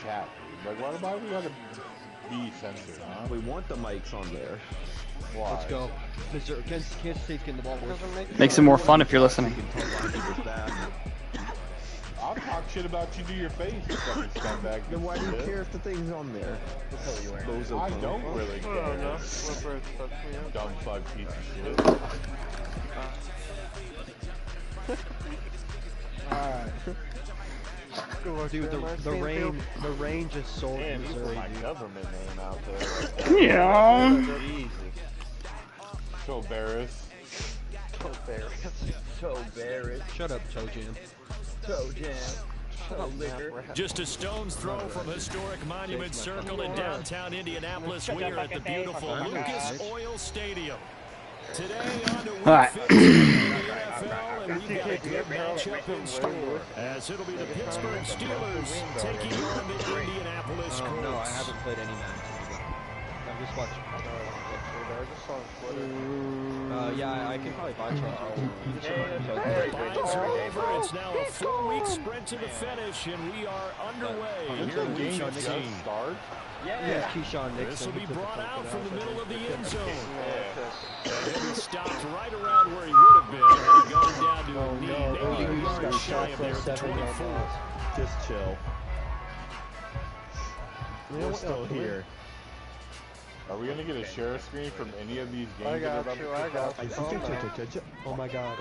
chat, dude. Like, why we gotta be censored, huh? We want the mics on there. Why? Let's go. Kansas State's getting the ball. Makes it more fun if you're listening. I'll talk shit about you to your face, you fucking scumbag. Then why do you care if the thing's on there? I don't really care. Dumb fuck piece of shit. Alright. Dude, the range is so Man, you put Missouri, my dude. government name out there. Yeah. Jesus. So embarrassed. So embarrassed. Shut up, Toe Jam. Toe Jam. Just a stone's throw from historic Monument Circle in downtown Indianapolis. We are at the beautiful Lucas Oil Stadium. Today on to week 15 in the NFL, and we've got a good matchup in store, as it'll be the Pittsburgh Steelers taking on the Indianapolis Colts. No, I haven't played any matches. I'm just watching. Yeah, I can probably buy Charles. Buys are over. It's now a 4-week sprint to the finish, and we are underway here in week 15. Yeah, Keyshawn Nixon. This will be brought out from the middle of the end zone. And he stopped right around where he would have been had he gone down to a knee, maybe a yard shy of there at the 24. Just chill. We're still here. Are we gonna get a share screen from any of these games? I got you. Oh my god.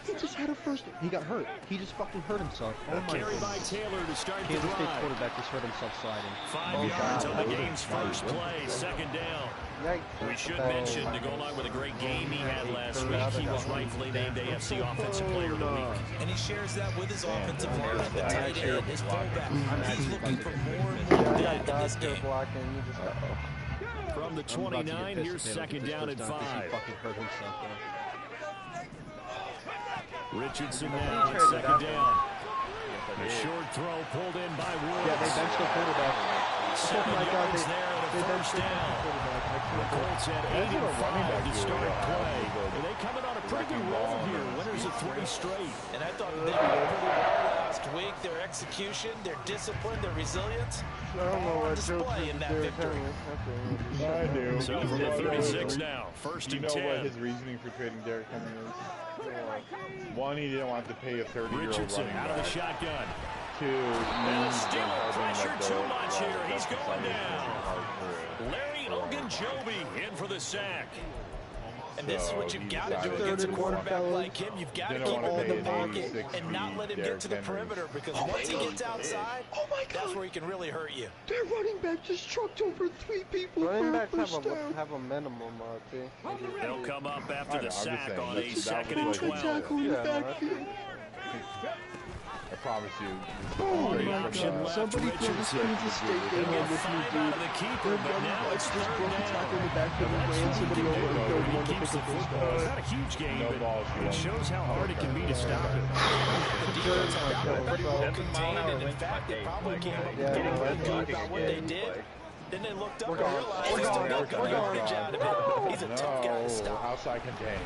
He just had a first. He got hurt. He just fucking hurt himself. Oh my Carry by Taylor to start the Kansas State drive. quarterback just hurt himself sliding. 5 yards on the game's first play, second down. We should mention, to go along with a great game he had last week, he was rightfully named AFC Offensive Player of the Week. And he shares that with his offensive line, the tight end, his fullback. He's looking for more and more depth in this game. From the 29, here's second down and 5. He fucking hurt himself though. Richardson now on second down. A short throw pulled in by Woods. Yeah, they benched the quarterback. 7 yards there at a first down. The Colts had 85 to start play. And they come in on a pretty good roll here. Winners of 3 straight. And I thought they did pretty well last week. Their execution, their discipline, their resilience, all on display in that victory. I do. So from the 36 now, first You and know 10. what his reasoning for trading Derrick Henry is? One, he didn't want to pay a 30-year-old Richardson running out of the back. shotgun. 2, And the Steeler pressure too much here. He's going down. Larry Ogunjobi in for the sack. And this is what you've got to do against a quarterback like him. You've got to keep him in the pocket and not let him get to the perimeter, because once he gets outside, that's where he can really hurt you. Their running back just trucked over 3 people for a first down. have a minimum, They'll come up after the sack on a that's 2nd and 12. Tackle in the backfield. I promise you. Oh my god. Somebody throw this Kansas State game on with me, dude. The keeper, but now it's Just third broke a tackle in down. the backfield and ran somebody over and third one to Keeps pick the up first football. It's down. not a huge game, No balls, but it shows how hard it can be to stop it. The defense got it pretty well contained, and in fact, they probably came up with getting pretty good about what they did. Then they looked up and realized they still got good yardage out of it. He's a tough guy to stop. Outside contained.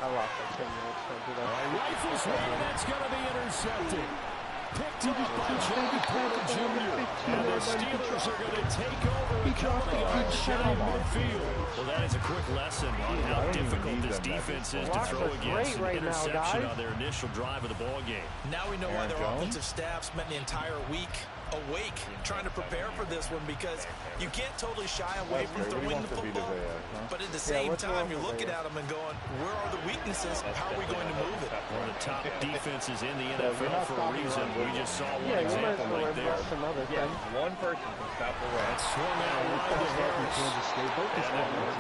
I lost like 10 minutes. Rifles one, that's going to be intercepted. Picked up by Joey Porter Jr. And the Steelers are going to take over a couple of yards shy of midfield. Well, that is a quick lesson on how difficult this defense is to throw against an interception on their initial drive of the ball game. Now we know why their offensive staff spent the entire week awake trying to prepare for this one, because you can't totally shy away from throwing the football, but at the same time you're looking at them and going, where are the weaknesses? How are we going to move it? One of the top defenses in the NFL for a reason. We just saw one example right there. One person can stop the run. That's swung out wide to Harris.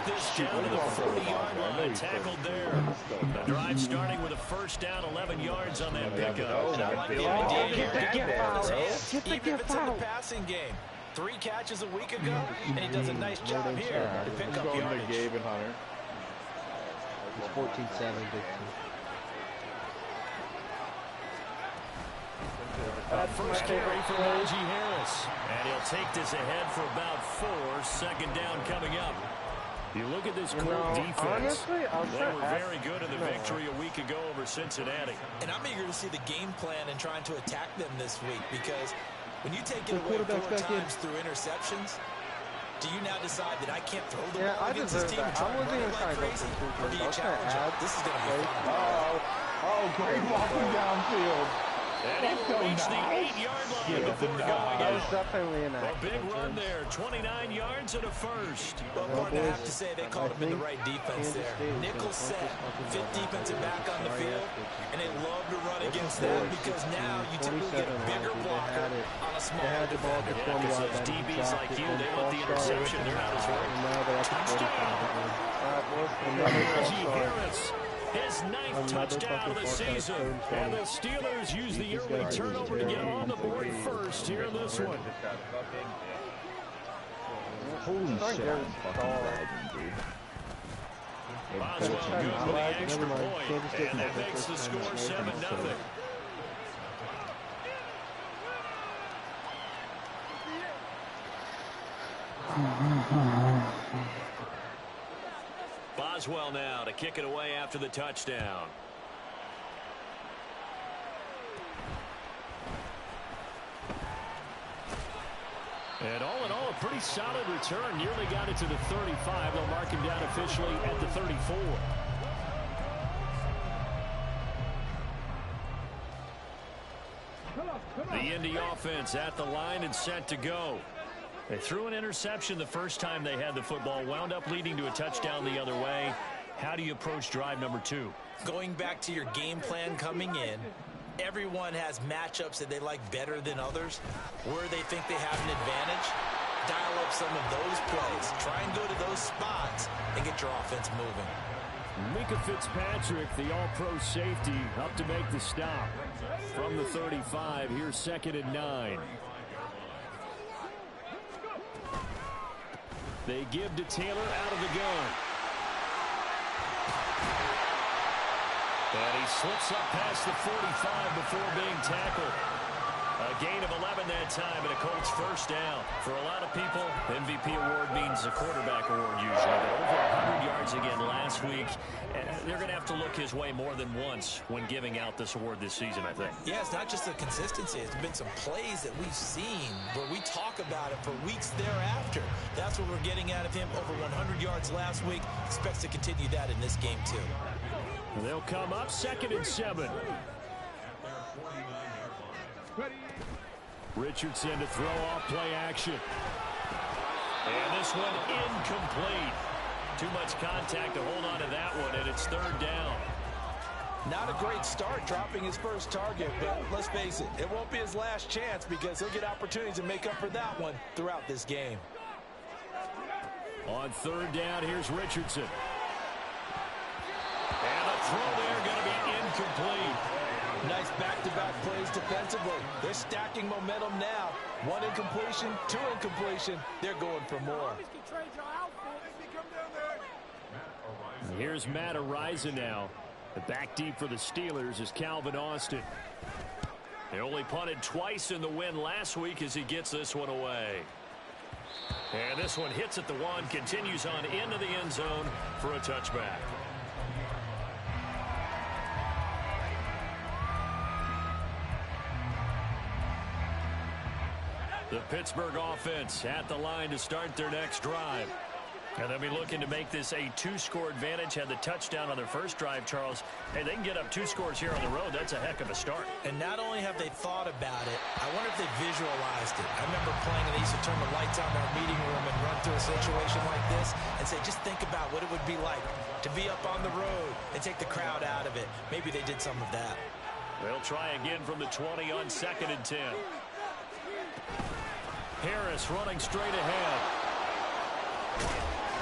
This down to the 40-yard line, tackled there. The drive starting with a first down, 11 yards on that pickup. I like the idea here. Even if it's in the passing game. 3 catches a week ago, and he does a nice job here to pick up yardage. Gabe and Hunter. It's 14-7, First carry for Najee Harris. And he'll take this ahead for about 4. Second down coming up. You look at this Colt defense. Honestly, they were very good in the victory a week ago over Cincinnati. And I'm eager to see the game plan and trying to attack them this week, because when you take it away 4 times through interceptions, do you now decide that I can't throw the ball against this team and try to run it like crazy? Or do you challenge them? This is going to be fun. Oh, great walking downfield. And he reached the 8-yard line before going That was out. definitely an A big run there, 29 yards and a first. Well, Martin, I have to say they called him in the right defense there. Nickel set, fit defensive back on the field, and they love to run against that because now you typically get a bigger blocker on a smaller defender. Yeah, because those DBs like you, they want the interception. They're not as worried. Touchdown. Najee Harris. His 9th touchdown of the season. And the Steelers use the early turnover to get on the board first here in this one. Holy shit. Boswell good for the extra point. And that makes the score 7-0. Boswell now to kick it away after the touchdown. And all in all, a pretty solid return. Nearly got it to the 35. They'll mark him down officially at the 34. The Indy offense at the line and set to go. They threw an interception the first time they had the football, wound up leading to a touchdown the other way. How do you approach drive number 2? Going back to your game plan coming in, everyone has matchups that they like better than others, where they think they have an advantage. Dial up some of those plays. Try and go to those spots and get your offense moving. Mika Fitzpatrick, the all-pro safety, up to make the stop. From the 35, here's 2nd and 9. They give to Taylor out of the gun. And he slips up past the 45 before being tackled. A gain of 11 that time and a Colts first down. For a lot of people, MVP award means a quarterback award usually. But over 100 yards again last week. They're going to have to look his way more than once when giving out this award this season, I think. Yeah, it's not just the consistency. It's been some plays that we've seen where we talk about it for weeks thereafter. That's what we're getting out of him. Over 100 yards last week. Expects to continue that in this game, too. They'll come up 2nd and 7. Richardson to throw off play action. And this one incomplete. Too much contact to hold on to that one, and it's 3rd down. Not a great start dropping his first target, but let's face it, it won't be his last chance because he'll get opportunities to make up for that one throughout this game. On 3rd down, here's Richardson. And the throw there going to be incomplete. Nice back-to-back plays defensively. They're stacking momentum now. 1 incompletion, 2 incompletion. They're going for more. Here's Matt Ariza now. The back deep for the Steelers is Calvin Austin. They only punted twice in the win last week as he gets this one away. And this one hits at the 1, continues on into the end zone for a touchback. The Pittsburgh offense at the line to start their next drive. And they'll be looking to make this a 2-score advantage. Had the touchdown on their first drive, Charles. Hey, they can get up 2 scores here on the road. That's a heck of a start. And not only have they thought about it, I wonder if they visualized it. I remember playing and they used to turn the lights on in our meeting room and run through a situation like this and say, just think about what it would be like to be up on the road and take the crowd out of it. Maybe they did some of that. They'll try again from the 20 on 2nd and 10. Harris running straight ahead.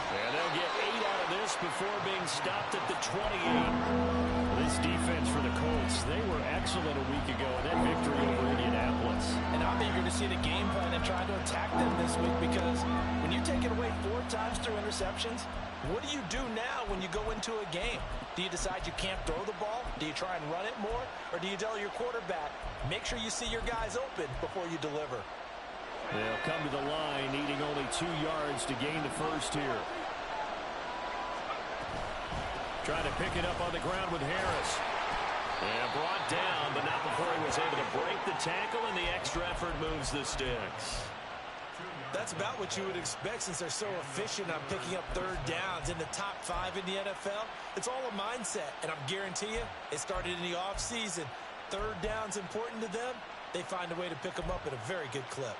And they'll get 8 out of this before being stopped at the 28. This defense for the Colts, they were excellent a week ago in that victory over Indianapolis. And I'm eager to see the game plan and try to attack them this week because when you take it away 4 times through interceptions, what do you do now when you go into a game? Do you decide you can't throw the ball? Do you try and run it more? Or do you tell your quarterback, make sure you see your guys open before you deliver? They'll come to the line, needing only 2 yards to gain the first here. Trying to pick it up on the ground with Harris. And brought down, but not before he was able to break the tackle, and the extra effort moves the sticks. That's about what you would expect since they're so efficient on picking up third downs in the top 5 in the NFL. It's all a mindset, and I'm guarantee you it started in the offseason. Third down's important to them. They find a way to pick them up at a very good clip.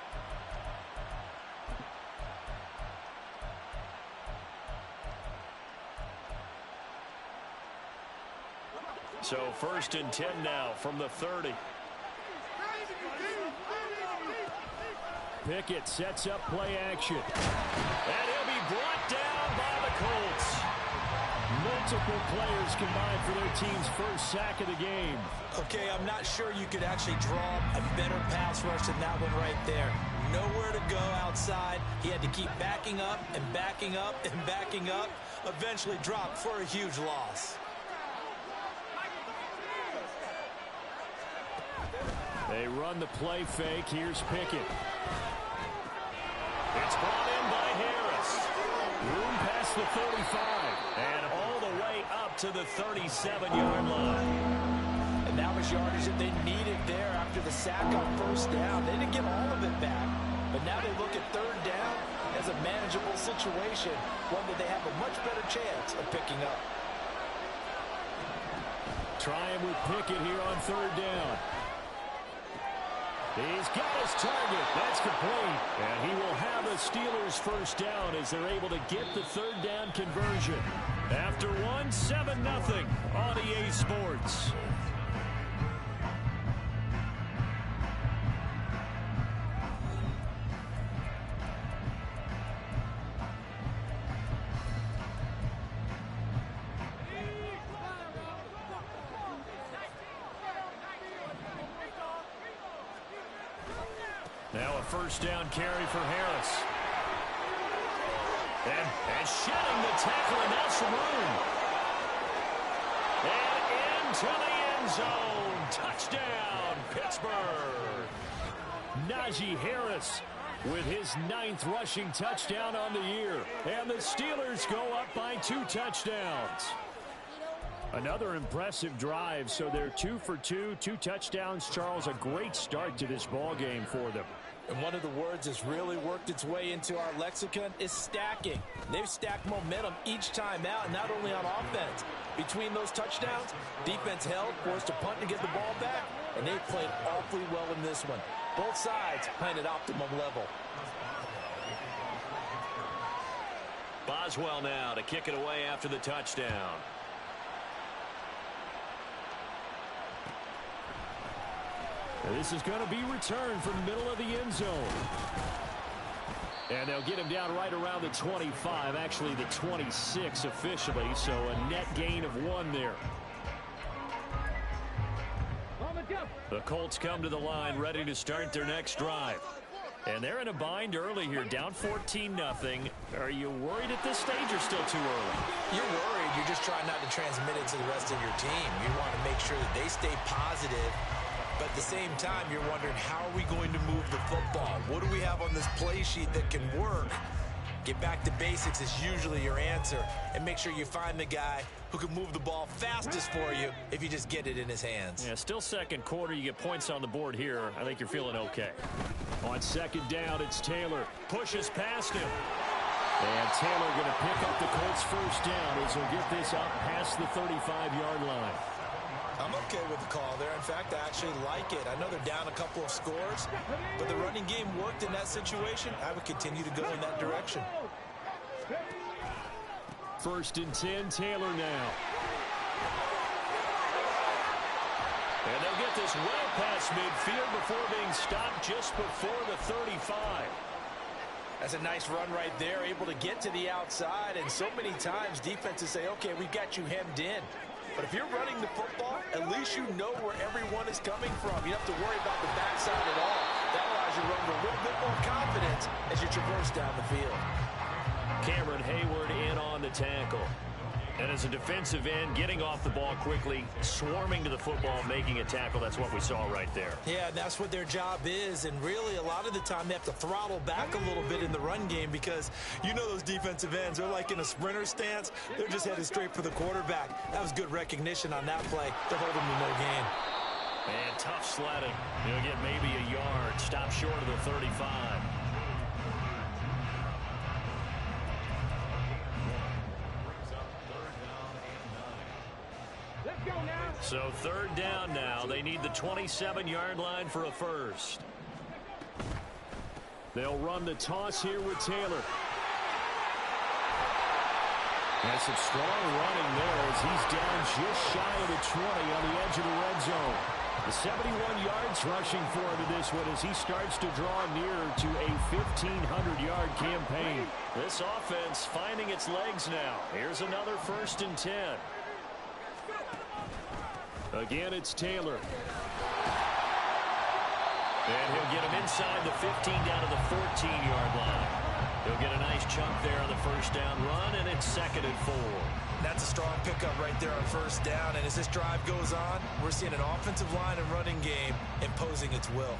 So 1st and 10 now from the 30. Pickett sets up play action. And he'll be brought down by the Colts. Multiple players combined for their team's first sack of the game. Okay, I'm not sure you could actually draw a better pass rush than that one right there. Nowhere to go outside. He had to keep backing up and backing up and backing up. Eventually dropped for a huge loss. They run the play fake. Here's Pickett. It's brought in by Harris. Room past the 35. And all the way up to the 37-yard line. And that was yardage that they needed there after the sack on first down. They didn't get all of it back. But now they look at third down as a manageable situation. One that they have a much better chance of picking up. Trying with Pickett here on third down. He's got his target. That's complete. And he will have the Steelers first down as they're able to get the third down conversion. After 7-0 on EA Sports. Now a first down carry for Harris. And shedding the tackle, and now some room. And into the end zone. Touchdown, Pittsburgh. Najee Harris with his 9th rushing touchdown on the year. And the Steelers go up by 2 touchdowns. Another impressive drive, so they're 2 for 2, 2 touchdowns. Charles, a great start to this ball game for them. And one of the words that's really worked its way into our lexicon is stacking. They've stacked momentum each time out, not only on offense. Between those touchdowns, defense held, forced to punt to get the ball back, and they've played awfully well in this one. Both sides playing at optimum level. Boswell now to kick it away after the touchdown. This is going to be returned from the middle of the end zone. And they'll get him down right around the 25, actually the 26 officially, so a net gain of 1 there. The Colts come to the line ready to start their next drive. And they're in a bind early here, down 14-0. Are you worried at this stage or still too early? You're worried. You're just trying not to transmit it to the rest of your team. You want to make sure that they stay positive. But at the same time, you're wondering, how are we going to move the football? What do we have on this play sheet that can work? Get back to basics is usually your answer. And make sure you find the guy who can move the ball fastest for you if you just get it in his hands. Yeah, still second quarter. You get points on the board here. I think you're feeling okay. On second down, it's Taylor. Pushes past him. And Taylor going to pick up the Colts first down as he'll get this up past the 35-yard line. I'm okay with the call there. In fact, I actually like it. I know they're down a couple of scores, but the running game worked in that situation. I would continue to go in that direction. 1st and 10, Taylor now. And they'll get this well past midfield before being stopped just before the 35. That's a nice run right there, able to get to the outside. And so many times defenses say, okay, we've got you hemmed in. But if you're running the football, at least you know where everyone is coming from. You don't have to worry about the backside at all. That allows you to run with a little bit more confidence as you traverse down the field. Cameron Hayward in on the tackle. And as a defensive end, getting off the ball quickly, swarming to the football, making a tackle, that's what we saw right there. Yeah, that's what their job is, and really a lot of the time they have to throttle back a little bit in the run game because you know those defensive ends, they're like in a sprinter stance. They're just headed straight for the quarterback. That was good recognition on that play. They're holding to no gain. And tough sledding. He'll get maybe a yard. Stop short of the 35. So third down now. They need the 27-yard line for a first. They'll run the toss here with Taylor. Has some strong running there as he's down just shy of the 20 on the edge of the red zone. The 71 yards rushing for him in this one as he starts to draw nearer to a 1,500-yard campaign. This offense finding its legs now. Here's another 1st and 10. Again, it's Taylor. And he'll get him inside the 15 down to the 14-yard line. He'll get a nice chunk there on the first down run, and it's 2nd and 4. That's a strong pickup right there on first down, and as this drive goes on, we're seeing an offensive line and running game imposing its will.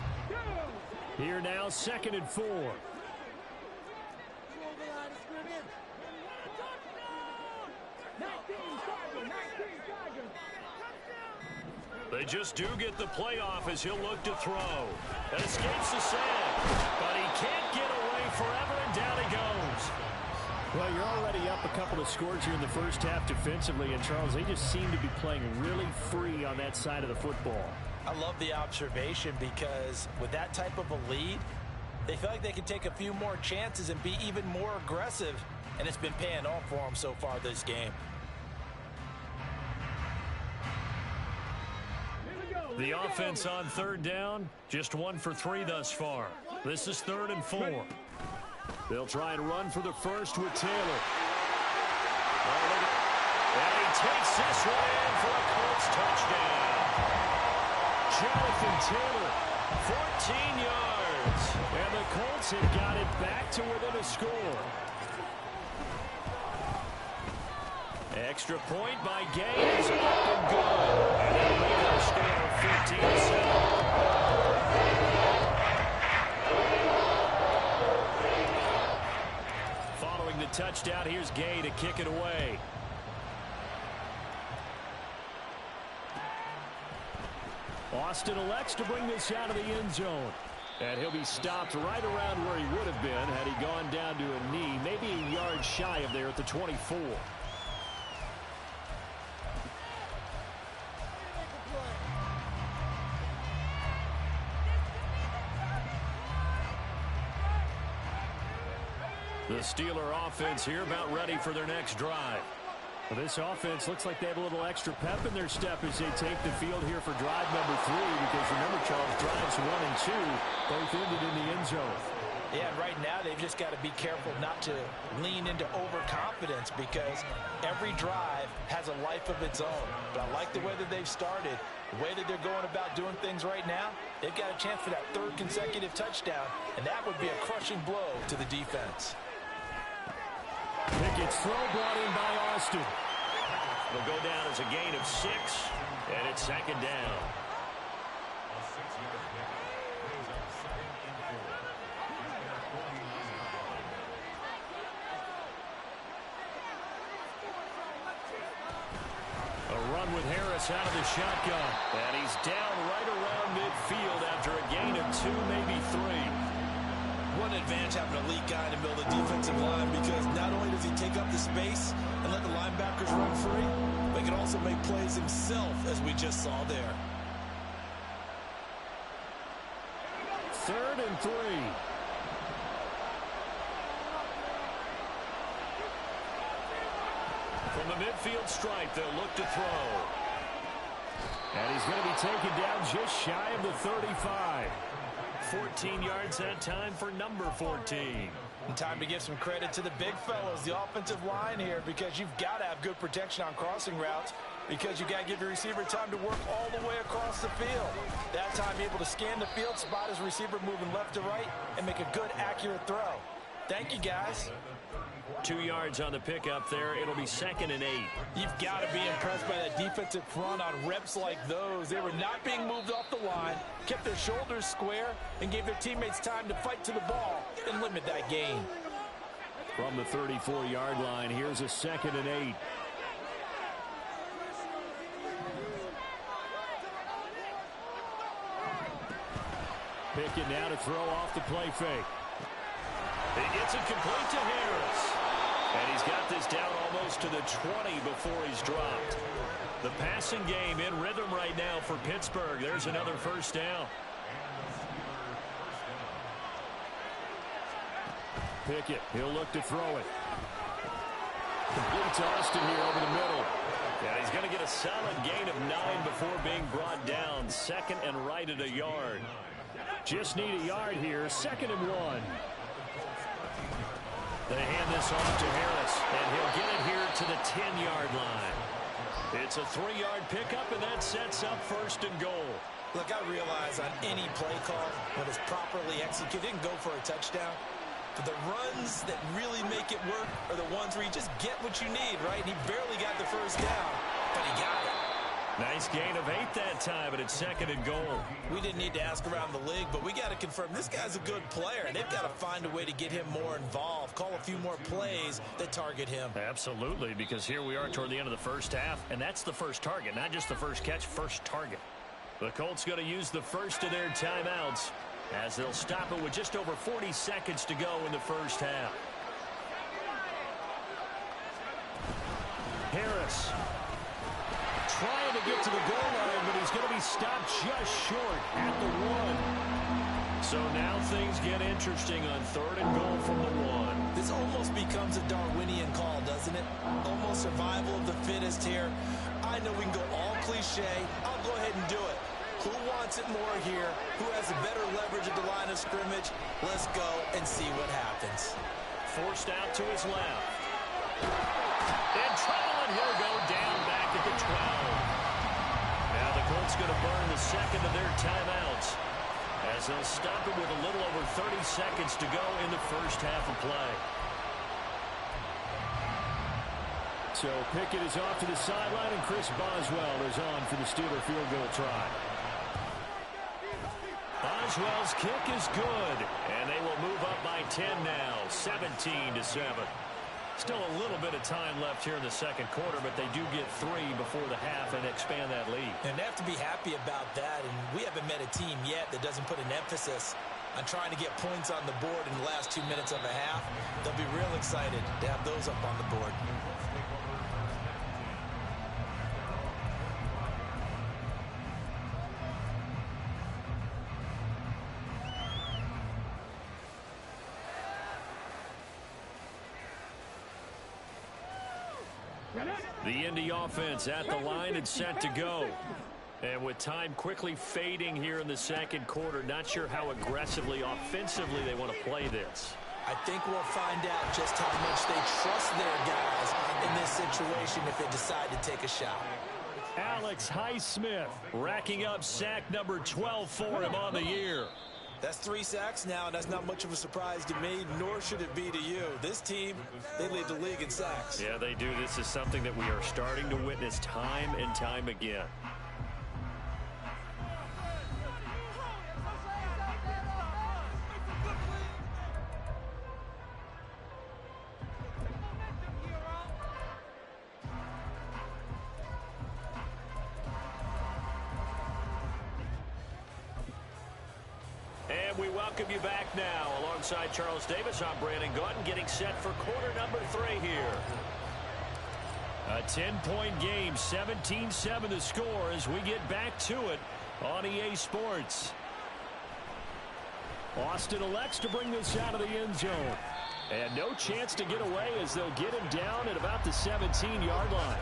Here now, 2nd and 4. They just do get the play off as he'll look to throw. And escapes the sack, but he can't get away forever, and down he goes. Well, you're already up a couple of scores here in the first half defensively, and Charles, they just seem to be playing really free on that side of the football. I love the observation because with that type of a lead, they feel like they can take a few more chances and be even more aggressive, and it's been paying off for them so far this game. The offense on third down, just 1 for 3 thus far. This is 3rd and 4. They'll try and run for the first with Taylor. And he takes this one in for a Colts touchdown. Jonathan Taylor, 14 yards. And the Colts have got it back to within a score. Extra point by Gay is up and good. And they'll make it a score of 15-7. Following the touchdown, here's Gay to kick it away. Austin elects to bring this out of the end zone. And he'll be stopped right around where he would have been had he gone down to a knee, maybe a yard shy of there at the 24. The Steeler offense here about ready for their next drive. Well, this offense looks like they have a little extra pep in their step as they take the field here for drive number 3, because remember, Charles, drives 1 and 2 both ended in the end zone. Yeah, right now they've just got to be careful not to lean into overconfidence because every drive has a life of its own. But I like the way that they've started, the way that they're going about doing things right now. They've got a chance for that 3rd consecutive touchdown, and that would be a crushing blow to the defense. Pickett's throw brought in by Austin. It'll go down as a gain of 6, and it's 2nd down. A run with Harris out of the shotgun, and he's down right around midfield after a gain of 2, maybe 3. What an advantage having an elite guy in the middle of the defensive line, because not only does he take up the space and let the linebackers run free, but he can also make plays himself, as we just saw there. 3rd and 3. From the midfield stripe, they'll look to throw. And he's going to be taken down just shy of the 35. 14 yards that time for number 14. And time to give some credit to the big fellows, the offensive line here, because you've got to have good protection on crossing routes, because you've got to give your receiver time to work all the way across the field. That time able to scan the field, spot his receiver moving left to right, and make a good, accurate throw. Thank you, guys. 2 yards on the pickup there. It'll be 2nd and 8. You've got to be impressed by that defensive front on reps like those. They were not being moved off the line, kept their shoulders square, and gave their teammates time to fight to the ball and limit that gain. From the 34-yard line, here's a 2nd and 8. Pickett now to throw off the play fake. He gets it complete to Harris. And he's got this down almost to the 20 before he's dropped. The passing game in rhythm right now for Pittsburgh. There's another first down. Pickett, he'll look to throw it. Complete to Austin here over the middle. Yeah, he's going to get a solid gain of 9 before being brought down. 2nd and right at a yard. Just need a yard here. 2nd and 1. They hand this off to Harris, and he'll get it here to the 10-yard line. It's a 3-yard pickup, and that sets up 1st and goal. Look, I realize on any play call, when it's properly executed, it can go for a touchdown. But the runs that really make it work are the ones where you just get what you need, right? He barely got the first down, but he got it. Nice gain of 8 that time, and it's 2nd and goal. We didn't need to ask around the league, but we got to confirm this guy's a good player. They've got to find a way to get him more involved, call a few more plays that target him. Absolutely, because here we are toward the end of the first half, and that's the first target, not just the first catch, first target. The Colts going to use the first of their timeouts as they'll stop it with just over 40 seconds to go in the first half. Harris trying to get to the goal line, but he's going to be stopped just short at the 1. So now things get interesting on 3rd and goal from the 1. This almost becomes a Darwinian call, doesn't it? Almost survival of the fittest here. I know we can go all cliche. I'll go ahead and do it. Who wants it more here? Who has a better leverage at the line of scrimmage? Let's go and see what happens. Forced out to his left. In trouble, and he'll go down back at the 12. Now the Colts going to burn the 2nd of their timeouts as they'll stop it with a little over 30 seconds to go in the first half of play. So Pickett is off to the sideline, and Chris Boswell is on for the Steeler field goal try. Boswell's kick is good, and they will move up by 10 now, 17-7. Still a little bit of time left here in the second quarter, but they do get 3 before the half and expand that lead. And they have to be happy about that, and we haven't met a team yet that doesn't put an emphasis on trying to get points on the board in the last 2 minutes of a half. They'll be real excited to have those up on the board. The Indy offense at the line and set to go. And with time quickly fading here in the second quarter, not sure how aggressively, offensively they want to play this. I think we'll find out just how much they trust their guys in this situation if they decide to take a shot. Alex Highsmith racking up sack number 12 for him on the year. That's 3 sacks now, and that's not much of a surprise to me, nor should it be to you. This team, they lead the league in sacks. Yeah, they do. This is something that we are starting to witness time and time again. And we welcome you back now. Alongside Charles Davis, I'm Brandon Gautin, getting set for quarter number 3 here. A 10-point game, 17-7 the score as we get back to it on EA Sports. Austin elects to bring this out of the end zone. And no chance to get away as they'll get him down at about the 17-yard line.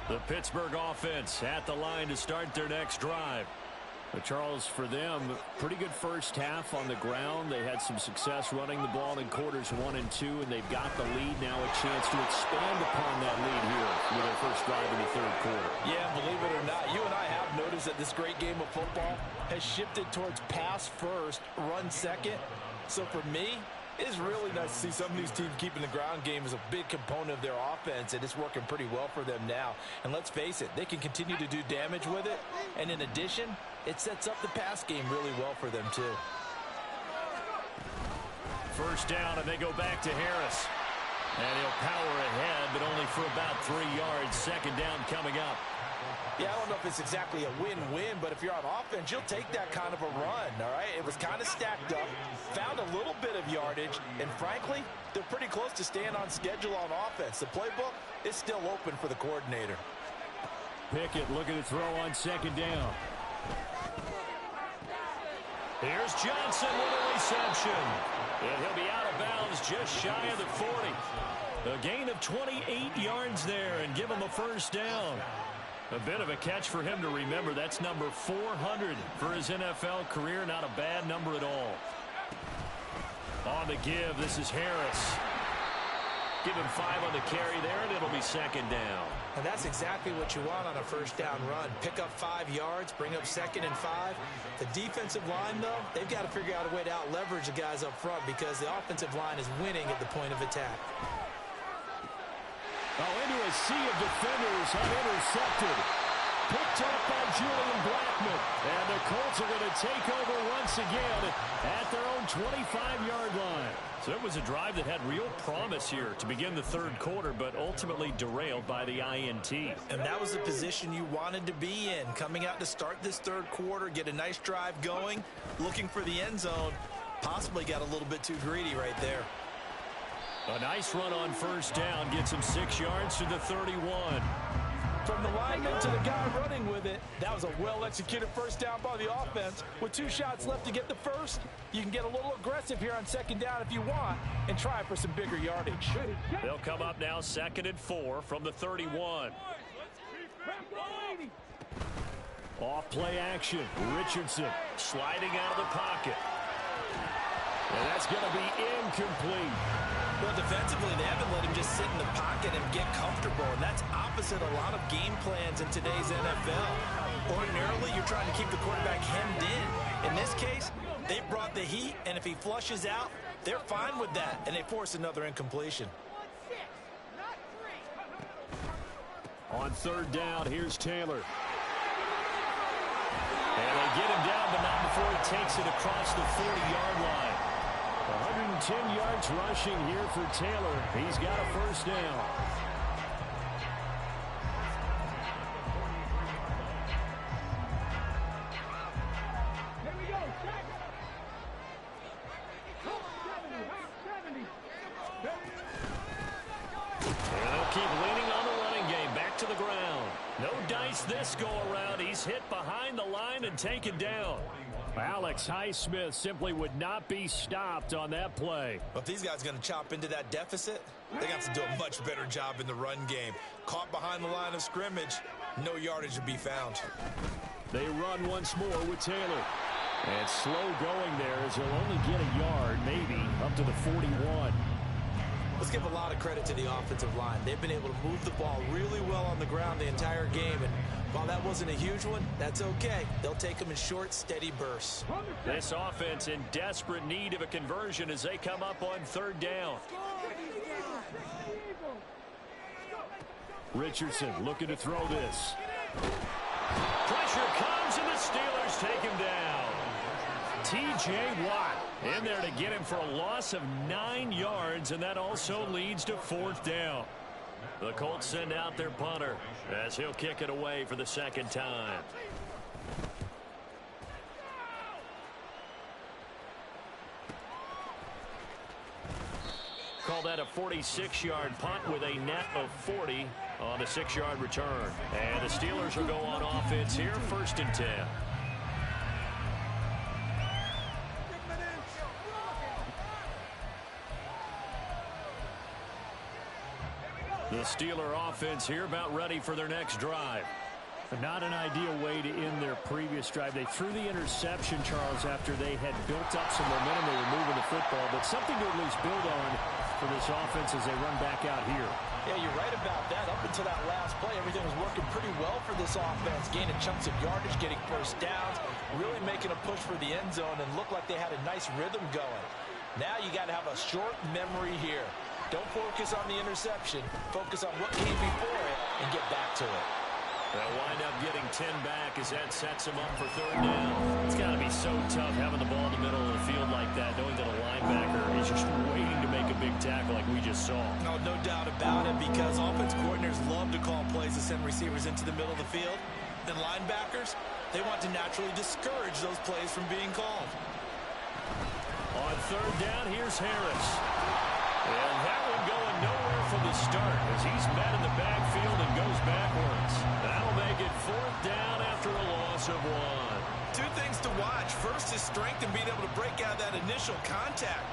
The Pittsburgh offense at the line to start their next drive. But Charles, for them, pretty good first half on the ground. They had some success running the ball in quarters 1 and 2, and they've got the lead. Now a chance to expand upon that lead here with their first drive in the third quarter. Yeah, believe it or not, you and I have noticed that this great game of football has shifted towards pass first, run second. So for me, it's really nice to see some of these teams keeping the ground game as a big component of their offense, and it's working pretty well for them now. And let's face it, they can continue to do damage with it. And in addition, it sets up the pass game really well for them, too. First down, and they go back to Harris. And he'll power ahead, but only for about 3 yards. Second down coming up. Yeah, I don't know if it's exactly a win-win, but if you're on offense, you'll take that kind of a run, all right? It was kind of stacked up, found a little bit of yardage, and frankly, they're pretty close to staying on schedule on offense. The playbook is still open for the coordinator. Pickett looking to throw on second down. Here's Johnson with a reception. And he'll be out of bounds just shy of the 40. A gain of 28 yards there and give him a first down. A bit of a catch for him to remember. That's number 400 for his NFL career. Not a bad number at all. On the give, this is Harris. Give him 5 on the carry there, and it'll be second down. And that's exactly what you want on a first down run. Pick up 5 yards, bring up second and 5. The defensive line, though, they've got to figure out a way to out-leverage the guys up front because the offensive line is winning at the point of attack. Oh, into a sea of defenders, unintercepted. Picked up by Julian Blackmon. And the Colts are going to take over once again at their own 25-yard line. So it was a drive that had real promise here to begin the third quarter, but ultimately derailed by the INT. And that was the position you wanted to be in. Coming out to start this third quarter, get a nice drive going, looking for the end zone. Possibly got a little bit too greedy right there. A nice run on first down gets him 6 yards to the 31. From the lineman to the guy running with it, that was a well-executed first down by the offense. With 2 shots left to get the first, you can get a little aggressive here on second down if you want and try for some bigger yardage. They'll come up now 2nd and 4 from the 31. Off play action. Richardson sliding out of the pocket. And that's going to be incomplete. Well, defensively, they haven't let him just sit in the pocket and get comfortable, and that's opposite a lot of game plans in today's NFL. Ordinarily, you're trying to keep the quarterback hemmed in. In this case, they brought the heat, and if he flushes out, they're fine with that, and they force another incompletion. On third down, here's Taylor. And they get him down, but not before he takes it across the 40-yard line. 110 yards rushing here for Taylor. He's got a first down. And they'll keep leaning on the running game. Back to the ground. No dice this go-around. He's hit behind the line and taken down. Alex Highsmith simply would not be stopped on that play. But if these guys are going to chop into that deficit, they got to do a much better job in the run game. Caught behind the line of scrimmage, no yardage to be found. They run once more with Taylor. And slow going there as he'll only get a yard, maybe, up to the 41. Let's give a lot of credit to the offensive line. They've been able to move the ball really well on the ground the entire game. And while that wasn't a huge one, that's okay. They'll take them in short, steady bursts. This offense in desperate need of a conversion as they come up on third down. Richardson looking to throw this. Pressure comes and the Steelers take him down. T.J. Watt in there to get him for a loss of 9 yards, and that also leads to fourth down. The Colts send out their punter as he'll kick it away for the second time. Call that a 46-yard punt with a net of 40 on the 6-yard return. And the Steelers will go on offense here, 1st and 10. The Steeler offense here about ready for their next drive. Not an ideal way to end their previous drive. They threw the interception, Charles, after they had built up some momentum. They were moving the football, but something to at least build on for this offense as they run back out here. Yeah, you're right about that. Up until that last play, everything was working pretty well for this offense. Gaining chunks of yardage, getting first downs, really making a push for the end zone, and looked like they had a nice rhythm going. Now you got to have a short memory here. Don't focus on the interception. Focus on what came before it and get back to it. They'll wind up getting 10 back as that sets them up for third down. It's got to be so tough having the ball in the middle of the field like that, knowing that a linebacker is just waiting to make a big tackle like we just saw. No doubt about it, because offense coordinators love to call plays to send receivers into the middle of the field. And linebackers, they want to naturally discourage those plays from being called. On third down, here's Harris. And that one going nowhere from the start as he's met in the backfield and goes backwards. That'll make it fourth down after a loss of 1. Two things to watch. First, his strength and being able to break out that initial contact.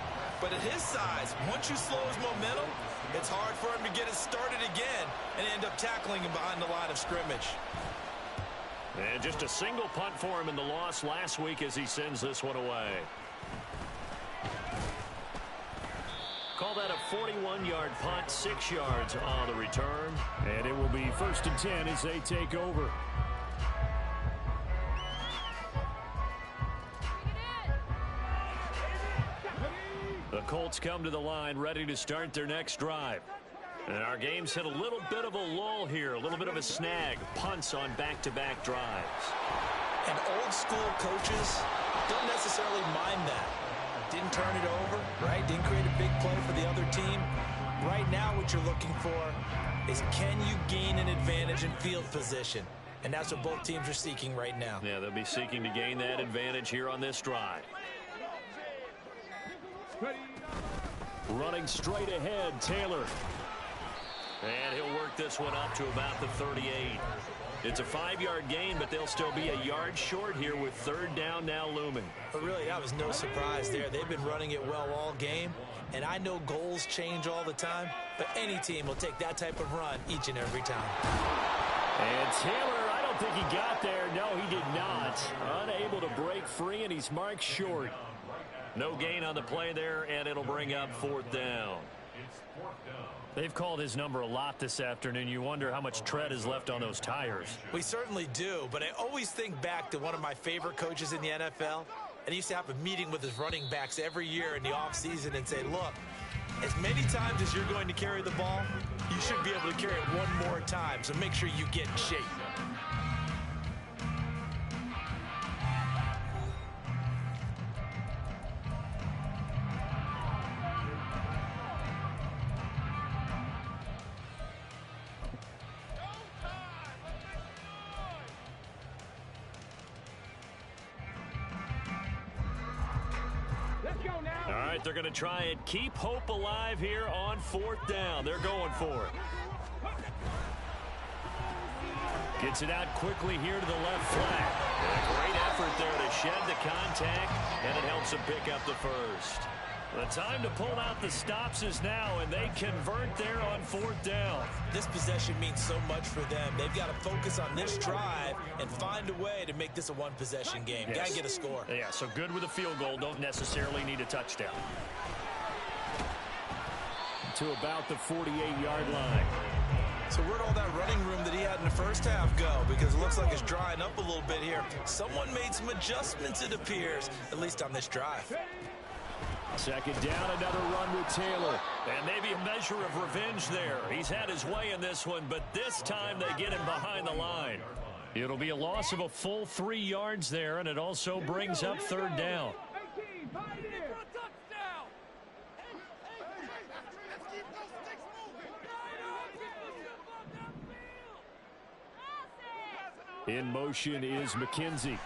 But at his size, once you slow his momentum, it's hard for him to get it started again and end up tackling him behind the line of scrimmage. And just a single punt for him in the loss last week as he sends this one away. Call that a 41-yard punt, 6 yards on the return. And it will be 1st and 10 as they take over. The Colts come to the line ready to start their next drive. And our game's hit a little bit of a lull here, a little bit of a snag. Punts on back-to-back drives. And old-school coaches don't necessarily mind that. Didn't turn it over, right? Didn't create a big play for the other team. Right now what you're looking for is, can you gain an advantage in field position? And that's what both teams are seeking right now. Yeah, they'll be seeking to gain that advantage here on this drive. Running straight ahead, Taylor. And he'll work this one up to about the 38. It's a 5-yard gain, but they'll still be a yard short here with third down now looming. But really, that was no surprise there. They've been running it well all game, and I know goals change all the time, but any team will take that type of run each and every time. And Taylor, I don't think he got there. No, he did not. Unable to break free, and he's marked short. No gain on the play there, and it'll bring up fourth down. They've called his number a lot this afternoon. You wonder how much tread is left on those tires. We certainly do, but I always think back to one of my favorite coaches in the NFL, and he used to have a meeting with his running backs every year in the offseason and say, look, as many times as you're going to carry the ball, you should be able to carry it one more time, so make sure you get in shape. They're going to try and keep hope alive here on fourth down. They're going for it. Gets it out quickly here to the left flat. And a great effort there to shed the contact, and it helps him pick up the first. The time to pull out the stops is now, and they convert there on fourth down. This possession means so much for them. They've got to focus on this drive and find a way to make this a one-possession game. Yes. Got to get a score. Yeah, so good with a field goal. Don't necessarily need a touchdown. To about the 48-yard line. So where'd all that running room that he had in the first half go? Because it looks like it's drying up a little bit here. Someone made some adjustments, it appears, at least on this drive. Second down, another run with Taylor. And maybe a measure of revenge there. He's had his way in this one, but this time they get him behind the line. It'll be a loss of a full 3 yards there, and it also brings up third down. In motion is McKenzie.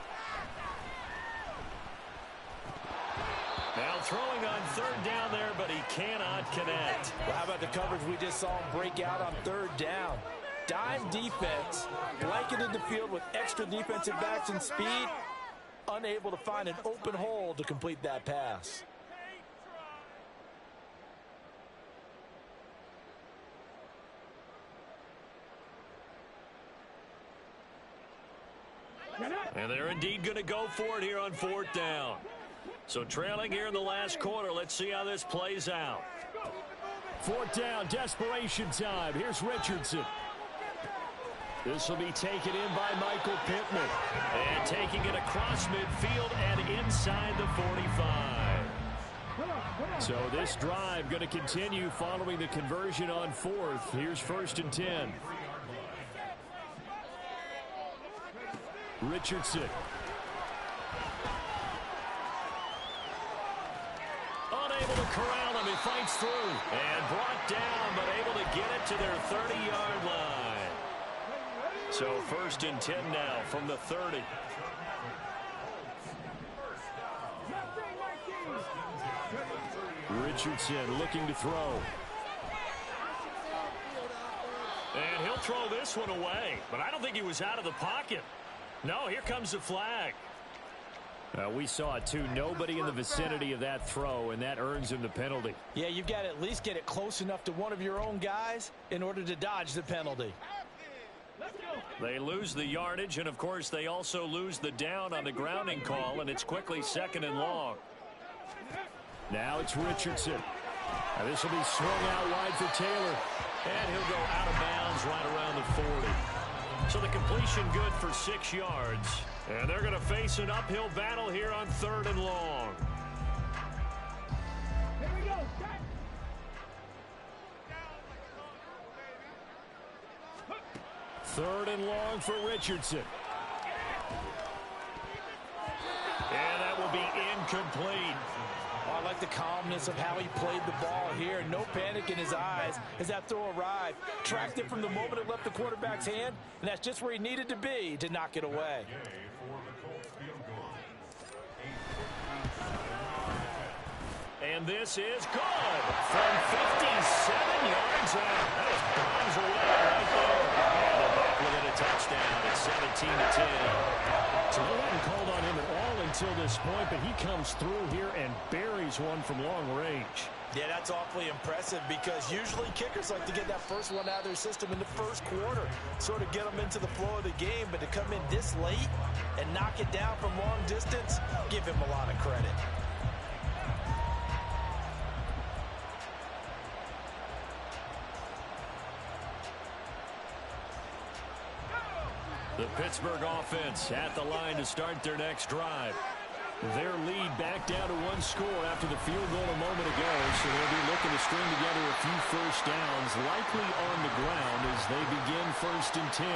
Now throwing on third down there, but he cannot connect. Well, how about the coverage we just saw him break out on third down? Dime defense, blanketed the field with extra defensive backs and speed, unable to find an open hole to complete that pass. And they're indeed going to go for it here on 4th down. So trailing here in the last quarter. Let's see how this plays out. 4th down, desperation time. Here's Richardson. This will be taken in by Michael Pittman. And taking it across midfield and inside the 45. So this drive going to continue following the conversion on 4th. Here's 1st and 10. Richardson. Unable to corral him. He fights through. And brought down, but able to get it to their 30-yard line. So 1st and 10 now from the 30. Richardson looking to throw. And he'll throw this one away. But I don't think he was out of the pocket. No, here comes the flag. We saw it too. Nobody in the vicinity of that throw, and that earns him the penalty. Yeah, you've got to at least get it close enough to one of your own guys in order to dodge the penalty. They lose the yardage, and of course they also lose the down on the grounding call, and it's quickly 2nd and long. Now it's Richardson. This will be swung out wide for Taylor. And he'll go out of bounds right around the 40. So the completion good for 6 yards. And they're going to face an uphill battle here on 3rd and long. Here we go. 3rd and long for Richardson. And that will be incomplete. I like the calmness of how he played the ball here. No panic in his eyes as that throw arrived. Tracked it from the moment it left the quarterback's hand, and that's just where he needed to be to knock it away. And this is good from 57 yards out. That was bombs away right there. And they're back within a touchdown. It's 17-10. So they hadn't called on him at all until this point, but he comes through here and buries one from long range. Yeah, that's awfully impressive because usually kickers like to get that first one out of their system in the first quarter, sort of get them into the flow of the game, but to come in this late and knock it down from long distance, give him a lot of credit. The Pittsburgh offense at the line to start their next drive. Their lead back down to 1 score after the field goal a moment ago, so they'll be looking to string together a few first downs, likely on the ground as they begin 1st and 10.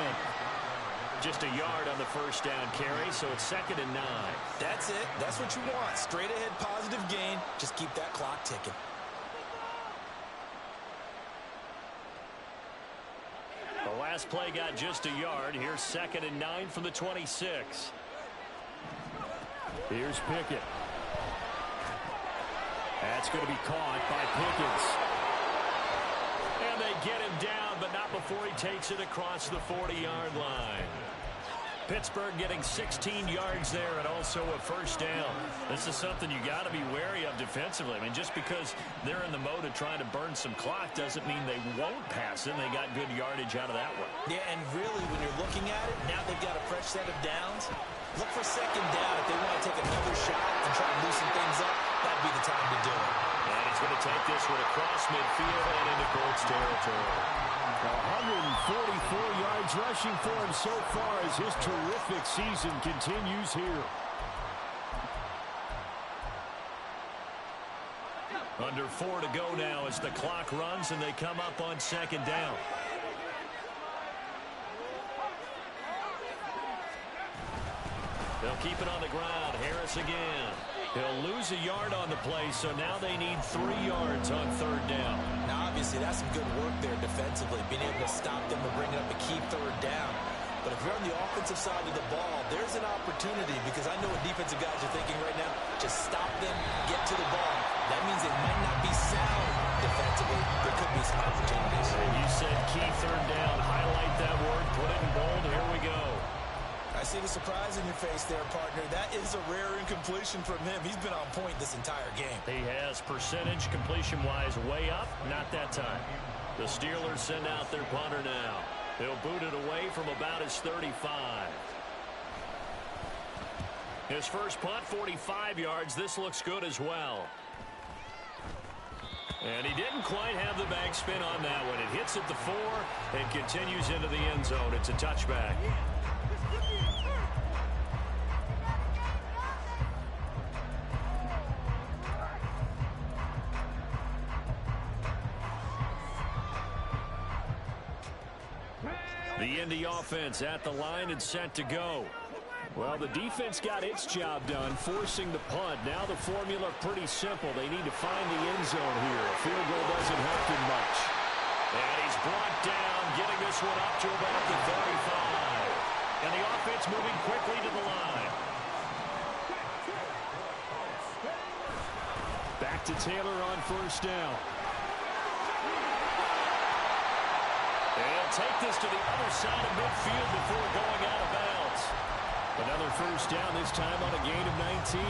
Just a yard on the first down carry, so it's 2nd and 9. That's it. That's what you want. Straight ahead positive gain. Just keep that clock ticking. The last play got just a yard. Here's 2nd and 9 from the 26. Here's Pickett. That's going to be caught by Pickens. And they get him down, but not before he takes it across the 40-yard line. Pittsburgh getting 16 yards there and also a first down. This is something you got to be wary of defensively. I mean, just because they're in the mode of trying to burn some clock doesn't mean they won't pass it. They got good yardage out of that one. Yeah, and really, when you're looking at it, now they've got a fresh set of downs. Look for 2nd down. If they want to take another shot and try to loosen things up, that'd be the time to do it. And he's going to take this one across midfield and into Colts territory. 144 yards rushing for him so far as his terrific season continues here. Under 4 to go now as the clock runs and they come up on 2nd down. They'll keep it on the ground. Harris again. He'll lose a yard on the play, so now they need 3 yards on 3rd down. Now, obviously, that's some good work there defensively, being able to stop them and bring up a key 3rd down. But if you're on the offensive side of the ball, there's an opportunity because I know what defensive guys are thinking right now. Just stop them, get to the ball. That means it might not be sound defensively. There could be some opportunities. And you said key 3rd down. Highlight that word. Put it in bold. Here we go. I see the surprise in your face there, partner. That is a rare incompletion from him. He's been on point this entire game. He has percentage completion-wise way up. Not that time. The Steelers send out their punter now. He'll boot it away from about his 35. His first punt, 45 yards. This looks good as well. And he didn't quite have the back spin on that one. It hits at the 4 and continues into the end zone. It's a touchback. The Indy offense at the line and set to go. Well, the defense got its job done, forcing the punt. Now the formula pretty simple. They need to find the end zone here. A field goal doesn't help them much. And he's brought down, getting this one up to about the 35. And the offense moving quickly to the line. Back to Taylor on first down. And he'll take this to the other side of midfield before going out of bounds. Another first down, this time on a gain of 19.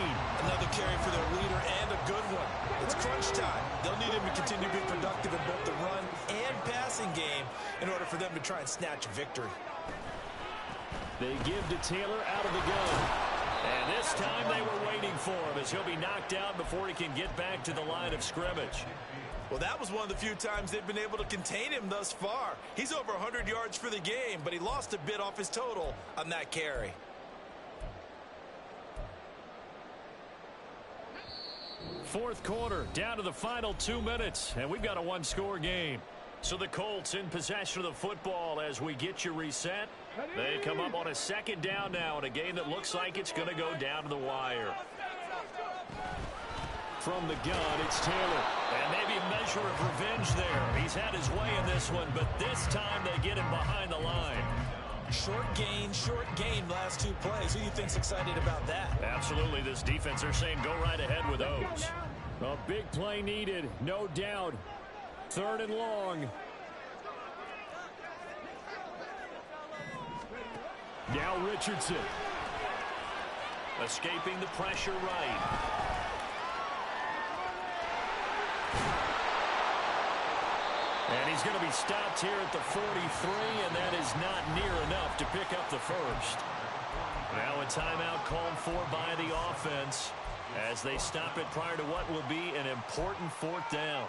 Another carry for their leader and a good one. It's crunch time. They'll need him to continue to be productive in both the run and passing game in order for them to try and snatch victory. They give to Taylor out of the gun. And this time they were waiting for him as he'll be knocked down before he can get back to the line of scrimmage. Well, that was one of the few times they've been able to contain him thus far. He's over 100 yards for the game, but he lost a bit off his total on that carry. Fourth quarter, down to the final 2 minutes, and we've got a one-score game. So the Colts in possession of the football as we get you reset. They come up on a second down now in a game that looks like it's going to go down to the wire. From the gun, it's Taylor. And maybe a measure of revenge there. He's had his way in this one, but this time they get him behind the line. Short gain last 2 plays. Who do you think's excited about that? Absolutely. This defense, they're saying go right ahead with those. A big play needed, no doubt. 3rd and long. Now Richardson. Escaping the pressure right. And he's going to be stopped here at the 43, and that is not near enough to pick up the first. Now a timeout called for by the offense as they stop it prior to what will be an important 4th down.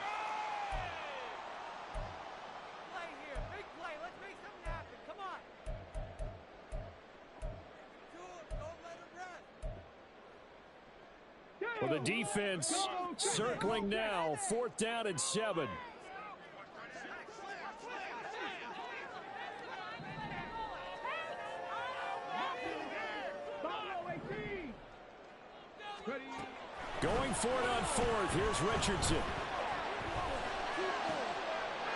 Play here, big play. Let's make something happen. Come on. Don't let him rest. Well, the defense circling now. 4th down and 7. Going for it on 4th. Here's Richardson.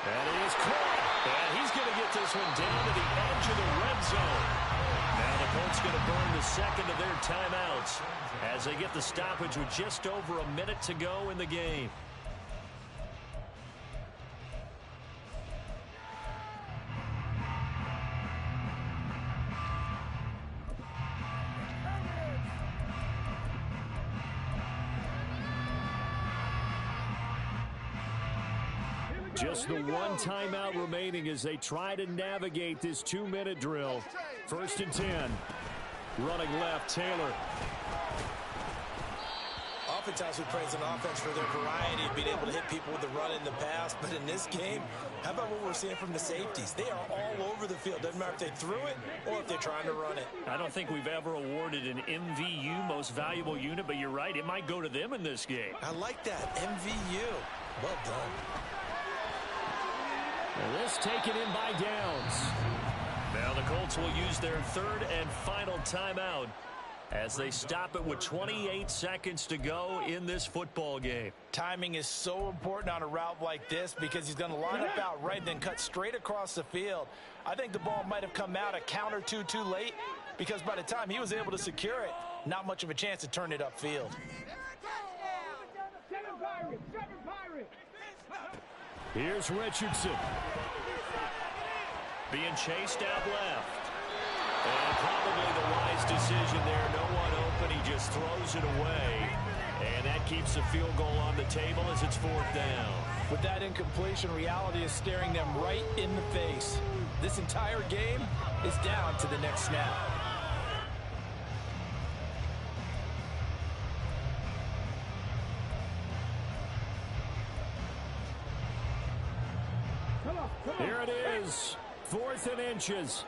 And he's caught. And he's going to get this one down to the edge of the red zone. Now the Colts going to burn the second of their timeouts as they get the stoppage with just over a minute to go in the game. Just the one timeout remaining as they try to navigate this 2-minute drill. 1st and 10. Running left, Taylor. Oftentimes we praise an offense for their variety of being able to hit people with the run in the pass. But in this game, how about what we're seeing from the safeties? They are all over the field. Doesn't matter if they threw it or if they're trying to run it. I don't think we've ever awarded an MVU, most valuable unit, but you're right. It might go to them in this game. I like that. MVU. Well done. And this taken in by Downs. Now the Colts will use their 3rd and final timeout as they stop it with 28 seconds to go in this football game. Timing is so important on a route like this because he's going to line up out right, then cut straight across the field. I think the ball might have come out a count or two too late because by the time he was able to secure it, not much of a chance to turn it upfield. Here's Richardson. Being chased out left. And probably the wise decision there. No one open. He just throws it away. And that keeps the field goal on the table as it's 4th down. With that incompletion, reality is staring them right in the face. This entire game is down to the next snap. Here it is. 4th and inches.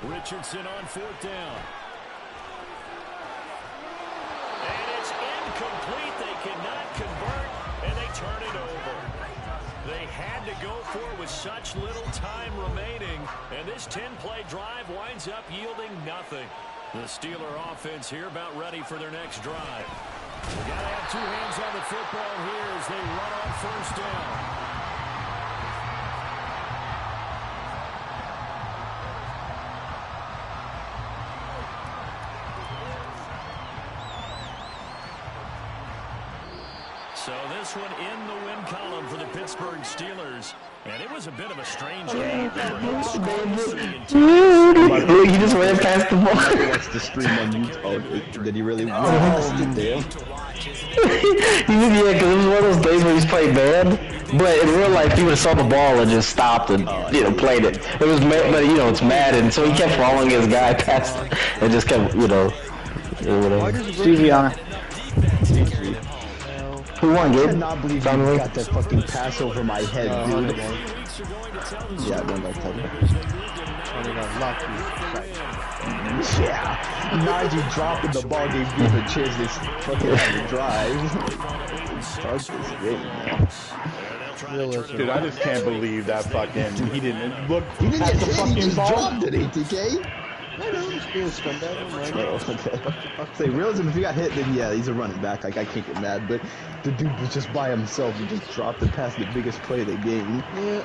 Richardson on 4th down. And it's incomplete. They cannot convert, and they turn it over. They had to go for it with such little time remaining, and this 10-play drive winds up yielding nothing. The Steeler offense here about ready for their next drive. They got to have 2 hands on the football here as they run on 1st down. So this one in the win column for the Pittsburgh Steelers. And it was a bit of a strange game. He just ran past the ball. Watch the stream on YouTube. Did he really? Oh, damn. Yeah, because it was one of those days where he's played bad. But in real life, he would have saw the ball and just stopped and played it. It was, but it's Madden, so he kept following his guy past and just kept whatever. Easy on it. Who won, Gabe? I cannot believe you got that fucking pass over my head, dude. Yeah, don't got that. Yeah, Najee dropping the ball gave you the chance to fucking have a drive. Start this game, man. Dude, I just can't believe that fucking he didn't look He didn't at get the hit, fucking he just ball. dropped it, ATK. I know, he's being a scumbag. Oh, okay. Say, realism, if he got hit, then yeah, he's a running back. Like, I can't get mad, but the dude was just by himself. He just dropped it past the biggest play of the game. Yeah,